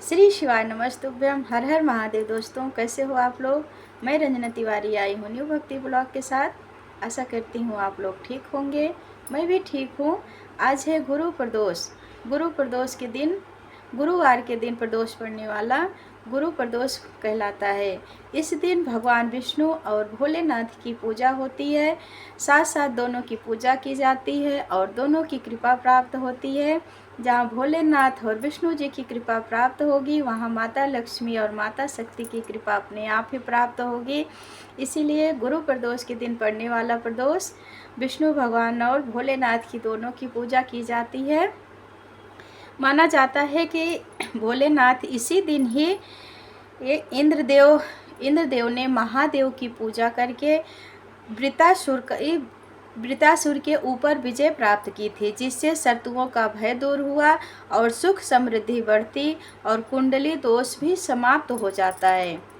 श्री शिवाय नमस्तुभ्यम। हर हर महादेव। दोस्तों, कैसे हो आप लोग। मैं रंजना तिवारी आई हूँ न्यू भक्ति ब्लॉग के साथ। आशा करती हूँ आप लोग ठीक होंगे। मैं भी ठीक हूँ। आज है गुरु प्रदोष। गुरु प्रदोष के दिन, गुरुवार के दिन प्रदोष पड़ने वाला गुरु प्रदोष कहलाता है। इस दिन भगवान विष्णु और भोलेनाथ की पूजा होती है। साथ साथ दोनों की पूजा की जाती है और दोनों की कृपा प्राप्त होती है। जहाँ भोलेनाथ और विष्णु जी की कृपा प्राप्त होगी, वहाँ माता लक्ष्मी और माता शक्ति की कृपा अपने आप ही प्राप्त होगी। इसीलिए गुरु प्रदोष के दिन पड़ने वाला प्रदोष विष्णु भगवान और भोलेनाथ की दोनों की पूजा की जाती है। माना जाता है कि भोलेनाथ इसी दिन ही ये इंद्रदेव ने महादेव की पूजा करके वृतासुर के ऊपर विजय प्राप्त की थी, जिससे शत्रुओं का भय दूर हुआ और सुख समृद्धि बढ़ती और कुंडली दोष भी समाप्त हो जाता है।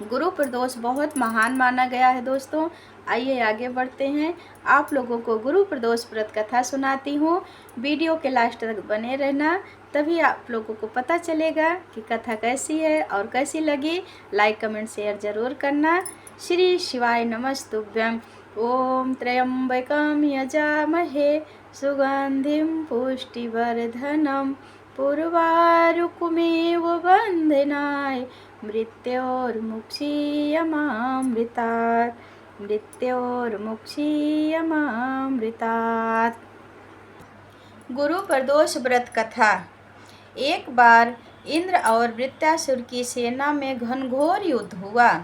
गुरु प्रदोष बहुत महान माना गया है। दोस्तों, आइए आगे बढ़ते हैं। आप लोगों को गुरु प्रदोष व्रत कथा सुनाती हूँ। वीडियो के लास्ट तक बने रहना, तभी आप लोगों को पता चलेगा कि कथा कैसी है और कैसी लगी। लाइक कमेंट शेयर जरूर करना। श्री शिवाय नमस्तुभ्यं। ओम त्र्यंबकं यजामहे सुगंधिं पुष्टिवर्धनम् पूर्वारुकमेव वन्दनाय मृत्योर्मुक्षीयमामृतात्। गुरु प्रदोष व्रत कथा। एक बार इंद्र और वृत्रासुर की सेना में घनघोर युद्ध हुआ।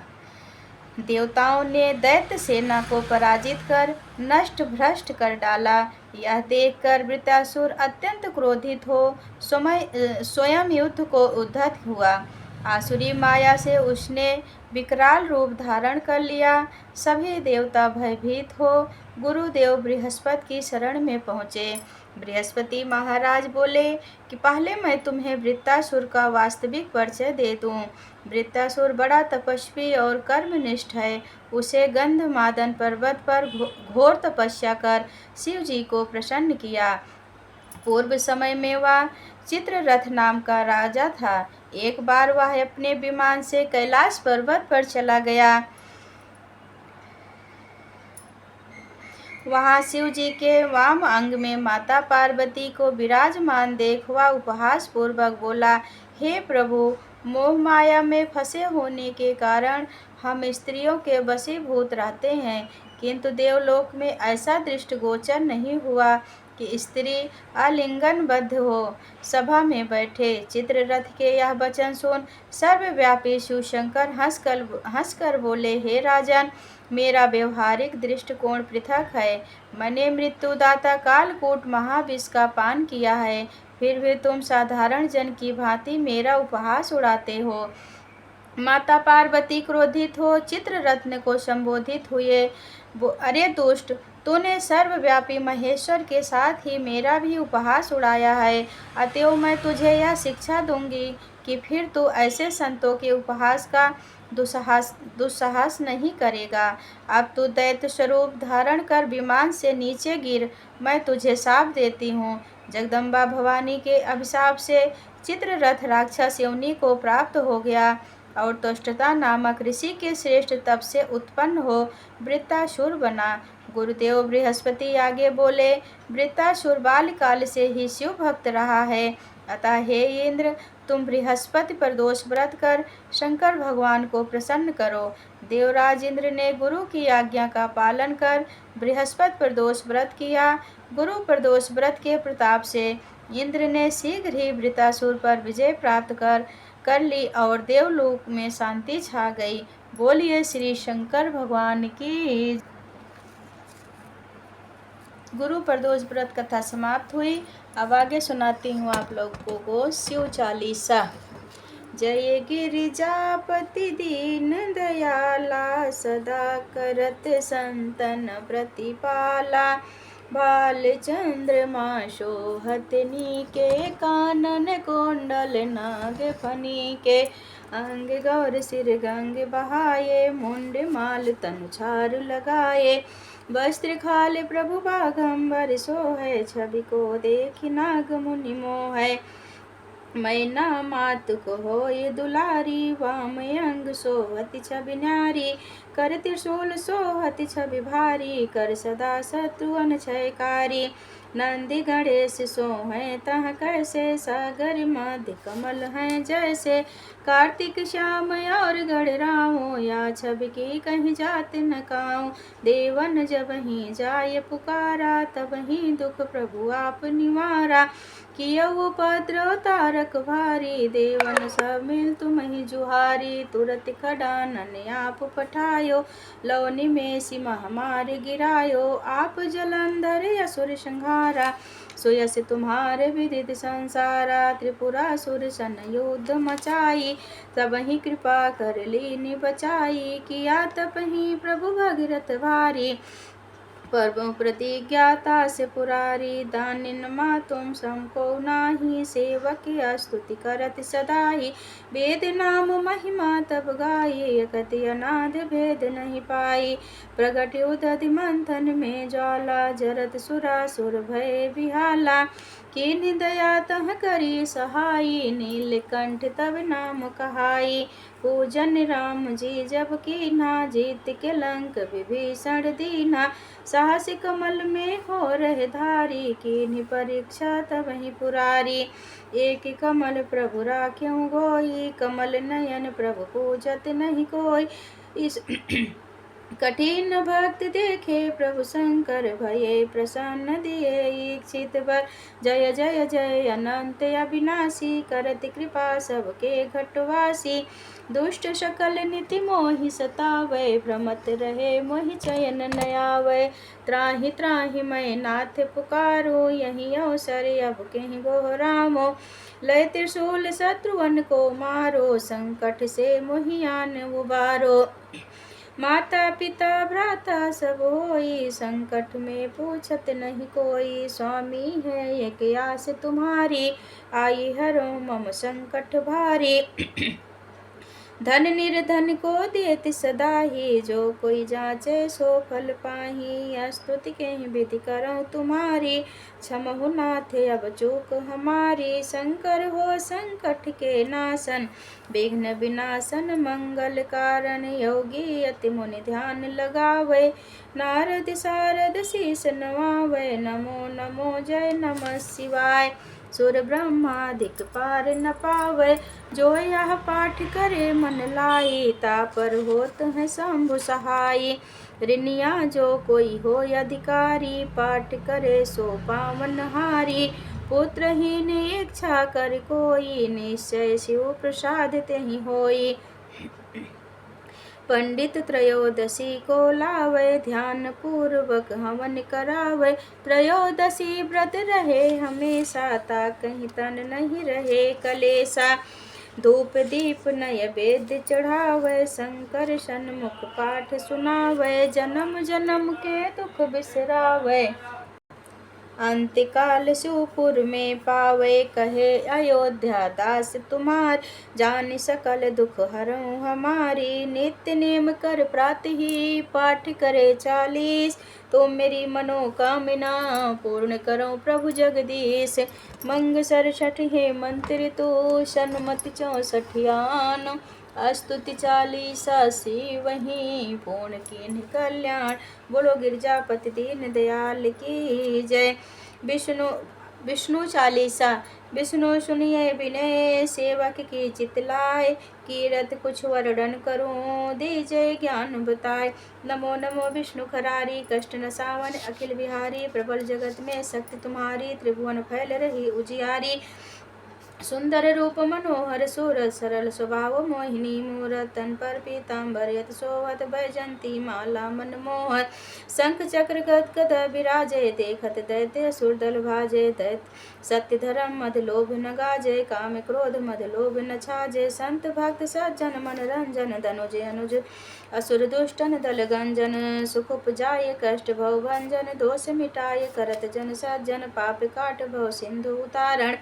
देवताओं ने दैत्य सेना को पराजित कर नष्ट भ्रष्ट कर डाला। यह देखकर वृत्रासुर अत्यंत क्रोधित हो स्वयं युद्ध को उद्धत हुआ। आसुरी माया से उसने विकराल रूप धारण कर लिया। सभी देवता भयभीत हो गुरुदेव बृहस्पति की शरण में पहुँचे। बृहस्पति महाराज बोले कि पहले मैं तुम्हें वृत्रासुर का वास्तविक परिचय दे दूं। वृत्रासुर बड़ा तपस्वी और कर्मनिष्ठ है। उसे गंधमादन पर्वत पर घोर तपस्या कर शिव जी को प्रसन्न किया। पूर्व समय में वह चित्ररथ नाम का राजा था। एक बार वह अपने विमान से कैलाश पर्वत पर चला गया। वहाँ शिव जी के वाम अंग में माता पार्वती को विराजमान देख वह उपहास पूर्वक बोला, हे प्रभु, मोह माया में फंसे होने के कारण हम स्त्रियों के वशीभूत रहते हैं, किंतु देवलोक में ऐसा दृष्टिगोचर नहीं हुआ कि स्त्री आलिंगनबद्ध हो। सभा में बैठे चित्ररथ के यह वचन सुन सर्वव्यापी शिवशंकर हंसकर बोले, हे राजन, मेरा व्यवहारिक दृष्टिकोण पृथक है। मैंने मृत्युदाता कालकूट महाविष का पान किया है, फिर भी तुम साधारण जन की भांति मेरा उपहास उड़ाते हो। माता पार्वती क्रोधित हो चित्ररत्न को संबोधित हुए, अरे दुष्ट, तूने सर्वव्यापी महेश्वर के साथ ही मेरा भी उपहास उड़ाया है। अतएव मैं तुझे यह शिक्षा दूंगी कि फिर तू ऐसे संतों के उपहास का दुस्साहस नहीं करेगा। अब तू दैत्य स्वरूप धारण कर विमान से नीचे गिर, मैं तुझे शाप देती हूँ। जगदम्बा भवानी के अभिशाप से चित्ररथ राक्षस योनि को प्राप्त हो गया और त्वष्टता नामक ऋषि के श्रेष्ठ तप से उत्पन्न हो वृत्रासुर बना। गुरुदेव बृहस्पति आगे बोले, वृत्रासुर बाल्यकाल से ही शिव भक्त रहा है, अतः हे इंद्र, तुम बृहस्पति प्रदोष व्रत कर शंकर भगवान को प्रसन्न करो। देवराज इंद्र ने गुरु की आज्ञा का पालन कर बृहस्पति प्रदोष व्रत किया। गुरु प्रदोष व्रत के प्रताप से इंद्र ने शीघ्र ही वृत्रासुर पर विजय प्राप्त कर ली और देवलोक में शांति छा गई। बोलिए श्री शंकर भगवान की। गुरु प्रदोष व्रत कथा समाप्त हुई। अब आगे सुनाती हूँ आप लोगों को शिव चालीसा। जय गिरिजापति दीन दयाला, सदा करत संतन प्रतिपाला। बाल चंद्रमा शोहत नीके, कानन कुंडल नाग फनी के। अंग गौर सिर गंग बहाये, मुंड माल तनु छार लगाए। वस्त्र खाल प्रभु बागंबर सोहै, छवि को देखि नाग मुनि मोहै। मैना मात को होय दुलारी, वाम अंग सोहति छवि न्यारी, कर त्रिशूल सोहति छवि भारी, कर सदा शत्रुअन क्षयकारी। नंदी गणेश सोहें तह कैसे, सागर मध्य कमल हैं जैसे, कार्तिक श्याम और गढ़राओ, या छवि की कहीं जात न काऊं। देवन जब ही जाय पुकारा, तब ही दुख प्रभु आप निवारा, कियऊ उपद्रव तारक भारी, देवन सब मिल तुम ही जुहारी। तुरत खडानन आप पठायो, लौनि में सीमा हमारे गिरायो, आप जलंधर असुर संहारा, सुयस तुम्हारे विदित संसारा। त्रिपुरासुर सन युद्ध मचाई, तब ही कृपा कर लीनी बचाई, किया तप ही प्रभु भगीरथ भारी, पर्वों प्रतिज्ञाता से पुरारी। दानिन मा तुम समको नाही, सेवक स्तुति करत सदाई, वेद नाम महिमा तब गाये, कति अनाद भेद नहीं पाई। प्रगट उदधि मंथन में ज्वाला, जरत सुरासुर भय बिहाला, कीन्ही दया तह करी सहाई, नीलकंठ तब नाम कहाई। पूजन राम जी जब कीन्हा, जीत के लंक विभीषण दीन्हा, साहस कमल में हो रहे धारी, कीन्ही परीक्षा तब ही पुरारी। एक कमल प्रभु राख्यों गोई, कमल नयन प्रभु पूजत नहीं कोई। इस कठिन भक्त देखे प्रभु शंकर, भये प्रसन्न दिए इच्छित वर। जय जय जय अनंत अविनाशी, करत कृपा सबके घटवासी। दुष्ट सकल नीति मोहि सतावै, भ्रमत रहे मोहि चयन न आवै। त्राहि त्राहि मैं नाथ पुकारो, यही अवसर अब कहीं गोहरामो। लय त्रिशूल शत्रुअन को मारो, संकट से मोहियान उबारो। माता पिता भ्राता सब होई, संकट में पूछत नहीं कोई। स्वामी है एक आस तुम्हारी, आई हरो मम संकट भारी। धन निर्धन को देत सदाही, जो कोई जाचे सो फल पाही। स्तुति के विधि करऊँ तुम्हारी, क्षमहु नाथ अब चूक हमारी। शंकर हो संकट के नाशन, विघ्न विनाशन मंगल कारण। योगी अति मुनि ध्यान लगावे, नारद सारद शीस नवावे। नमो नमो जय नमः शिवाय, सुर ब्रह्मादिक पार न पावे। जो यह पाठ करे मन लाई, तापर होत है शंभु सहाय। ऋनिया जो कोई हो अधिकारी, पाठ करे सो पावन हारी। पुत्रहीन इच्छा कर कोई, निश्चय शिव प्रसाद तेहि होई। पंडित त्रयोदशी को लावे, ध्यान पूर्वक हवन करावे। त्रयोदशी व्रत रहे हमेशा, ता कहीं तन नहीं रहे कलेसा। धूप दीप नैवेद्य चढ़ावे, शंकर सन्मुख पाठ सुनावे। जन्म जन्म के दुख बिसरावे, अंतकाल शिवपुर में पावे। कहे अयोध्या दास तुम्हार, जान सकल दुख हरऊँ हमारी। नित्य नेम कर प्रातः ही पाठ करे 40, तो मेरी मनोकामना पूर्ण करो प्रभु जगदीश। मंग सरसठ हे मंत्र तू, सन्मति 64 स्तुति 40 वहीं पूर्ण कीन्ह कल्याण। बोलो गिरजापति दीन दयाल की जय। विष्णु 40। विष्णु सुनिए विनय, सेवक की चितलाय। कीरत कुछ वर्णन करूं, दीजय ज्ञान बताए। नमो नमो विष्णु खरारी, कष्ट न सावन अखिल बिहारी। प्रबल जगत में शक्ति तुम्हारी, त्रिभुवन फैल रही उजियारी। सुंदर रूप मनोहर सूरत, सरल स्वभाव मोहिनी मूरत। तन पर पीताम्बर यत शोभत, बैजंती माला मनमोहर। शंख चक्र गद गदा विराजे, देखत दैत्य असुर दल भाजे। दैत्य सत्य धर्म मद लोभ न गाजे, काम क्रोध मद लोभ न छाजे। संत भक्त सज्जन मन रंजन, धनुज अनुज असुर दुष्टन दल गंजन। सुख उपजाय कष्ट भव भंजन, दोष मिटाय करत जन सज्जन। पाप काट भव सिंधु उतारण,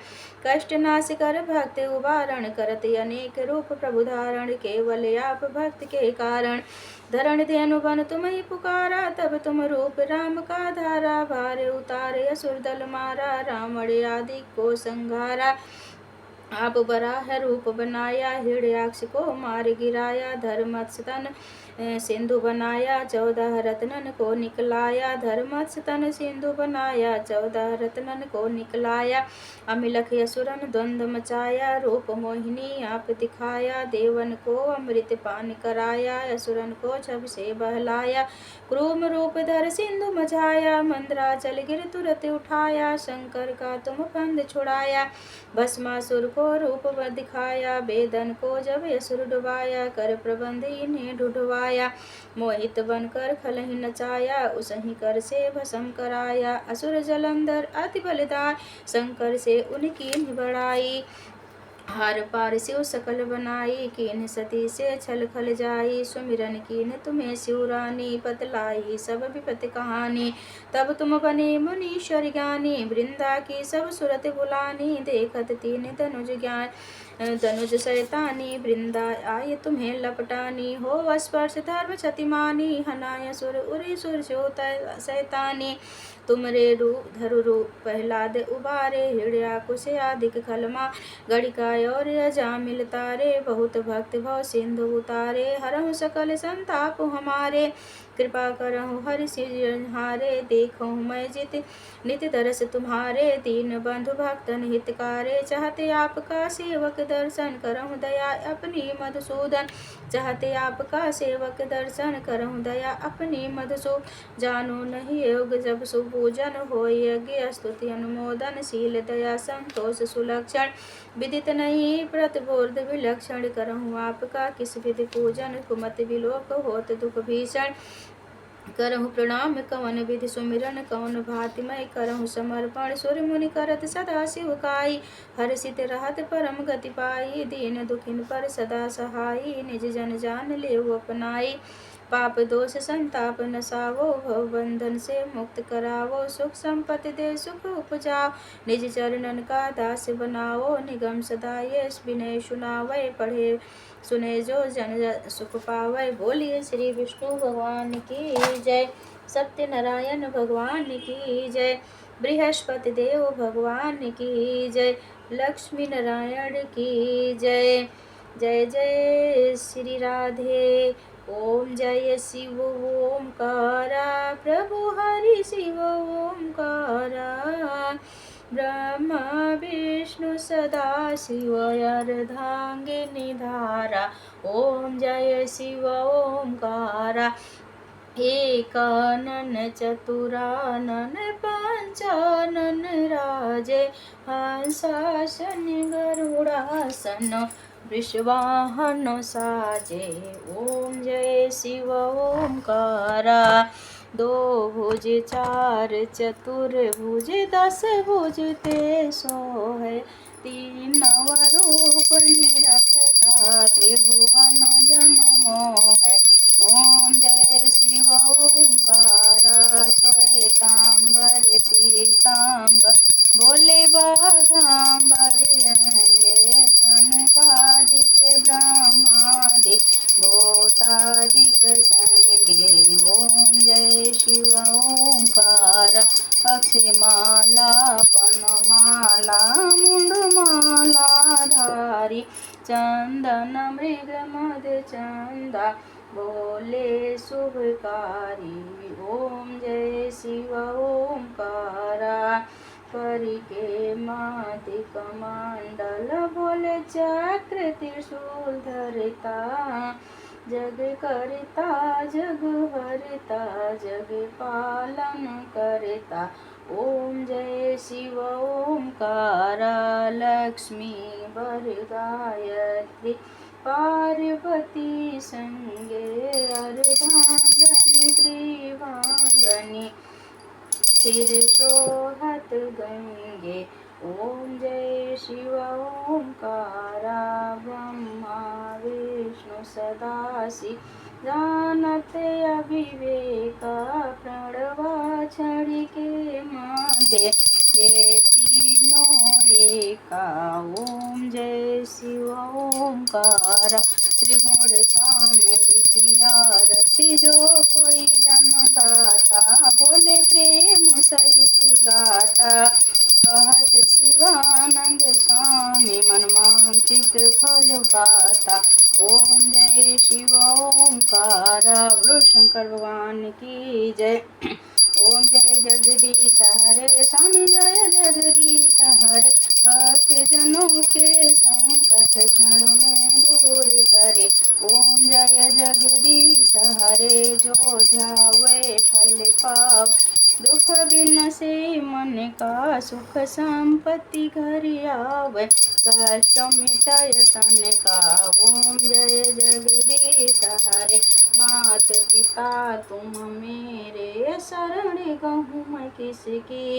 कष्ट नाश कर भक्त उबारण। करत अनेक रूप प्रभु धारण, केवल आप भक्त के कारण। धरण धेनु बन तुम ही पुकारा, तब तुम रूप राम का धारा। भारे उतारे असुर दल मारा, रावण आदि को संहारा। आप बराह रूप बनाया, हिरण्याक्ष को मार गिराया, धर्मत्स्य तन सिंधु बनाया, 14 रत्नन को निकलाया, धर्मत्स्य तन सिंधु बनाया, 14 रत्नन को निकलाया। अमिलख असुरन द्वंद्व मचाया, रूप मोहिनी आप दिखाया, देवन को अमृत पान कराया, असुरन को छब से बहलाया। क्रूम रूप धर सिंधु मझाया, मंदराचल गिर तुरत उठाया, शंकर का तुम फंद छुड़ाया। भस्मासुर को रूप दिखाया, बेदन को जब असुर डुबाया, कर प्रबंध इन्हें ढूंढवाया। मोहित बनकर खलहि नचाया, उसही कर से भस्म कराया, असुर जलंधर अति बलदाय, शंकर से उनकी निबड़ाई। हार पार शिव सकल बनाई, कीन सती से छल खल जाई, सुमिरन कीन तुम्हें शिवरानी, बतलाई सब विपत कहानी। तब तुम बने मुनीश्वर ज्ञानी, वृंदा की सब सुरत बुलानी, देखत तीन धनुज ज्ञान धनुज शैतानी, वृंदा आय तुम्हें लपटानी, हो स्पर्श धर्म क्षतिमानी, हनाय सुर उरी सुर शैतानी। तुमरे रूप धरु रूप प्रहलाद उबारे, हिरण्याकुश आदिक खलमा, गणिका और अजामिल तारे, बहुत भक्त भव सिंधु उतारे, हरहु सकल संताप हमारे, कृपा करहु हरि सिरहारे, देखो मैं जित नित दरस तुम्हारे, दीन बंधु भक्तन हितकारे, चाहते आपका सेवक दर्शन करहु दया अपनी मधुसूदन, चाहते आपका सेवक दर्शन करहु दया अपनी मधुसूदन। जानो नहीं योग जब सुपूजन, होय यज्ञ स्तुति अनुमोदन, शील दया संतोष सुलक्षण, विदित नहीं प्रतिबोध विलक्षण, करहु आपका किस विधि पूजन, कुमत विलोक होत दुख भीषण। करहु प्रणाम कवन विधि सुमिरन, कवन भांति मैं करहु समर्पण, सुर मुनि करत सदा शिव काई, हर्षित रहत परम गति पाई, दीन दुखिन पर सदा सहाई, निज जन जान लेऊ अपनाई। पाप दोष संताप नसावो, भव बंधन से मुक्त करावो, सुख संपत्ति दे सुख उपजाओ, निज चरणन का दास बनाओ, निगम सदा ये विनय सुनावै, पढ़े सुने जो जन सुख पावै। बोलिए श्री विष्णु भगवान की जय, सत्यनारायण भगवान की जय, बृहस्पति देव भगवान की जय, लक्ष्मी नारायण की जय। जय जय श्री राधे। ओम जय शिव ओंकारा, प्रभु हरि शिव ओंकारा, ब्रह्मा विष्णु सदा शिव अर्धांगिनी धारा। ओम जय शिव ओंकारा, एकानन चतुरानन पंचानन राजे, हंसासन गरुड़ासन वृषवाहन साजे। ओम जय शिव ओंकारा, दो भुज चार चतुर्भुज, 10 भुज ते सोहे, तीन नवरूप निरखता, त्रिभुवन जन मोहे। ओम जय शिव ओंकारा, श्वेतांबर पीतांबर, बोले बाघांबर अंगे, सनकादिक ब्रह्मादिक भूतादिक संगे। ओम जय शिव ओंकारा, अक्षमाला वनमाला मुंडमाला धारी, चंदन मृग मद चंदा, बोले शुभकारी। ओम जय शिव ओंकारा, परी के माति कमंडल, बोले चक्र त्रिशूल धरता, जग करता जग हरता, जग पालन करता। ओम जय शिव ओंकारा, लक्ष्मी वर गायत्री, पार्वती संगे, अर्धांगनी त्रिभांगनी, सिर शोहत गंगे। ओम जय शिव ओंकारा, ब्रह्मा विष्णु सदा शिव, जानत अविवेका, प्रणवा छड़ी के मादे, ये तीनों एका। ओम जय शिव ओंकारा, त्रिगुण सामरी आरती, जो कोई जन गाता, बोले प्रेम सहित गाता। कहत शिवानंद स्वामी मन वांछित फल पाता। ओम जय शिव ओंकारा। बोलो शंकर भगवान की जय। ओम जय जगदीश हरे स्वामी जय जगदीश हरे। भक्त जनों के संकट क्षण में दूर करे। ओम जय जगदीश हरे। जो ध्यावे फल पाव। दुख बिनसे मन का सुख संपत्ति घर आवे। कष्ट मिटाय तन का। ओम जय जगदीश हरे। मात पिता तुम मेरे शरण गहूँ मैं किसकी।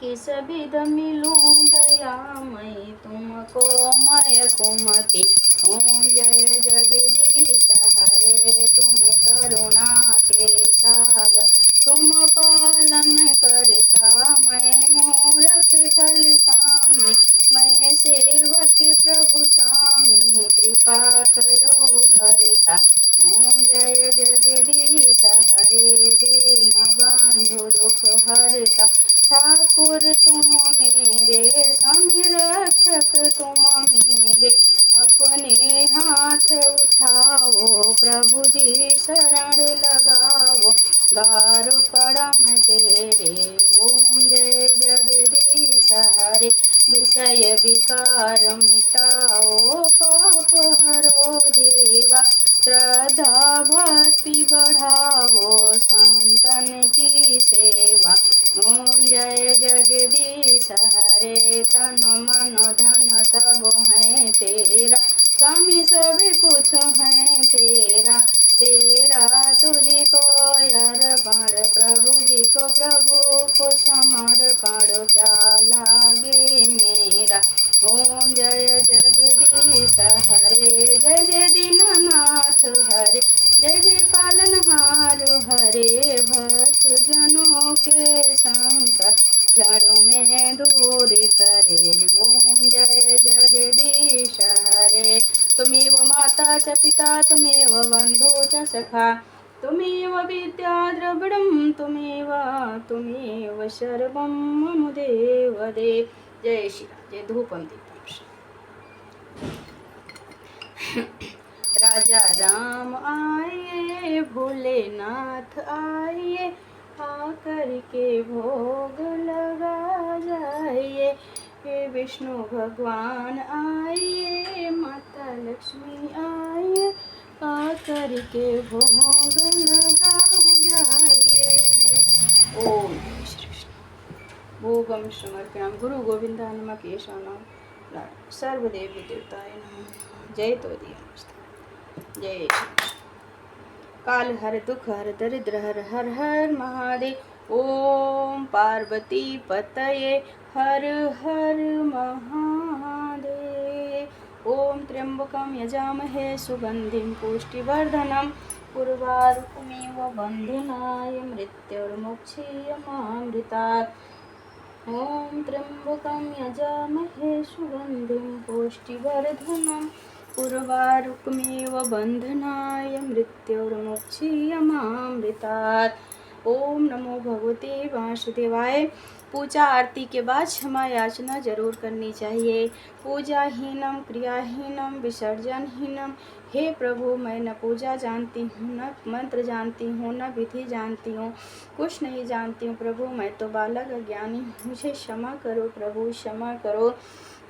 किस विध मिलूं दया मैं तुमको मैं कुमति। ओम जय जगदीश हरे। तुम करुणा के सागर। तुम पालन करता मैं मूरख खल कामी। मैं सेवक प्रभु स्वामी कृपा करो भरता। ओम जय जगदीश हरे। दीन बंधु दुख हरता। ठाकुर तुम मेरे स्वामी रक्षक तुम मेरे। अपने हाथ उठाओ प्रभु जी शरण लगाओ। द्वार परम तेरे। ओम जय जगदीश हरे। विषय विकार मिटाओ पाप हरो देवा। श्रद्धा भक्ति बढ़ाओ संतन की सेवा। ओम जय जगदीश हरे। तन मन धन सब है तेरा। स्वामी सब कुछ है तेरा। तेरा तुझको अर्पण प्रभु जी को। प्रभु को समर्पण क्या लागे मेरा। ओम जय जगदीश हरे। जय जय दीननाथ हरे। जय जय पालनहार हरे। भक्त जनों के संकट क्षण में दूर करे। ओम जय जगदीश हरे। तुमेव माता च पिता तुमेव बंधु च सखा। तुमेव विद्या द्रविड़ं तुमेव सर्वं मम देव देव। जय श्री राम। जय धूपम दीपम। राजा राम आइए भोलेनाथ आइए। आकर के भोग लगा जाइए। हे विष्णु भगवान आइए। माता लक्ष्मी आइए। आकर के भोग लगा जाइए। ओम श्री कृष्ण। भोगम समर्पयामि। गुरु गोविंदाय नमः। केशवाय सर्वदेवी देवताय नमः। जय तो दिया। जय श्री कृष्ण। काल हर दुख हर दरिद्र हर हर हर महादेव। ओम पार्वती पतये हर हर महादेव। ओम त्र्यंबकं यजामहे सुगंधिं पुष्टिवर्धनम्। उर्वारुकमिव बन्धनाय मृत्युर्मुक्षीयमामृतात्। ओम त्र्यंबकं यजामहे सुगंधिं पुष्टिवर्धनम्। उर्वारुकमिव बन्धनाय मृत्युर्मुक्षीयमामृतात्। ओम नमो भगवते वासुदेवाय। पूजा आरती के बाद क्षमा याचना जरूर करनी चाहिए। पूजाहीनम क्रियाहीनम विसर्जनहीनम। हे प्रभु मैं न पूजा जानती हूँ न मंत्र जानती हूँ न विधि जानती हूँ। कुछ नहीं जानती हूँ प्रभु। मैं तो बालक अज्ञानी हूँ। मुझे क्षमा करो प्रभु क्षमा करो।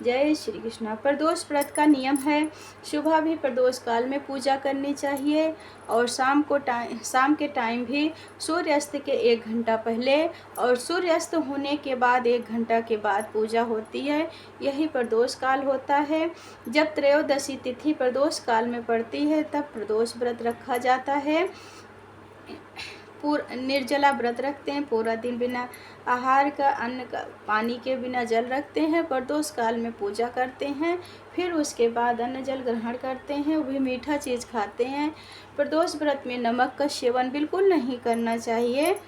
जय श्री कृष्ण। प्रदोष व्रत का नियम है। सुबह भी प्रदोष काल में पूजा करनी चाहिए और शाम के टाइम भी सूर्यास्त के 1 घंटा पहले और सूर्यास्त होने के बाद 1 घंटा के बाद पूजा होती है। यही प्रदोष काल होता है। जब त्रयोदशी तिथि प्रदोष काल में पड़ती है तब प्रदोष व्रत रखा जाता है। निर्जला व्रत रखते हैं। पूरा दिन बिना आहार का अन्न का पानी के बिना जल रखते हैं। प्रदोष काल में पूजा करते हैं। फिर उसके बाद अन्न जल ग्रहण करते हैं। वो भी मीठा चीज़ खाते हैं। प्रदोष व्रत में नमक का सेवन बिल्कुल नहीं करना चाहिए।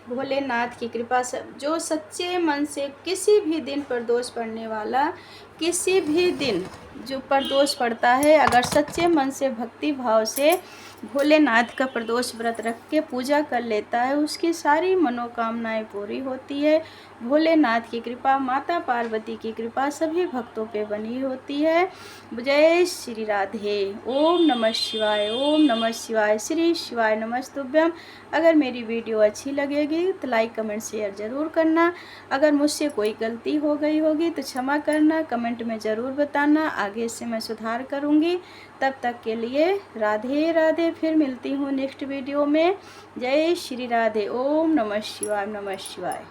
भोलेनाथ की कृपा से जो सच्चे मन से किसी भी दिन प्रदोष पड़ने वाला किसी भी दिन जो प्रदोष पड़ता है अगर सच्चे मन से भक्ति भाव से भोलेनाथ का प्रदोष व्रत रख के पूजा कर लेता है, उसकी सारी मनोकामनाएं पूरी होती है। भोलेनाथ की कृपा, माता पार्वती की कृपा सभी भक्तों पे बनी होती है। जय श्री राधे। ओम नमः शिवाय, ओम नमः शिवाय, श्री शिवाय नमस्तुभ्यम। अगर मेरी वीडियो अच्छी लगेगी तो लाइक कमेंट शेयर ज़रूर करना। अगर मुझसे कोई गलती हो गई होगी तो क्षमा करना, कमेंट में ज़रूर बताना, आगे से मैं सुधार करूँगी। तब तक के लिए राधे राधे। फिर मिलती हूँ नेक्स्ट वीडियो में। जय श्री राधे। ओम नमः शिवाय, नमः शिवाय।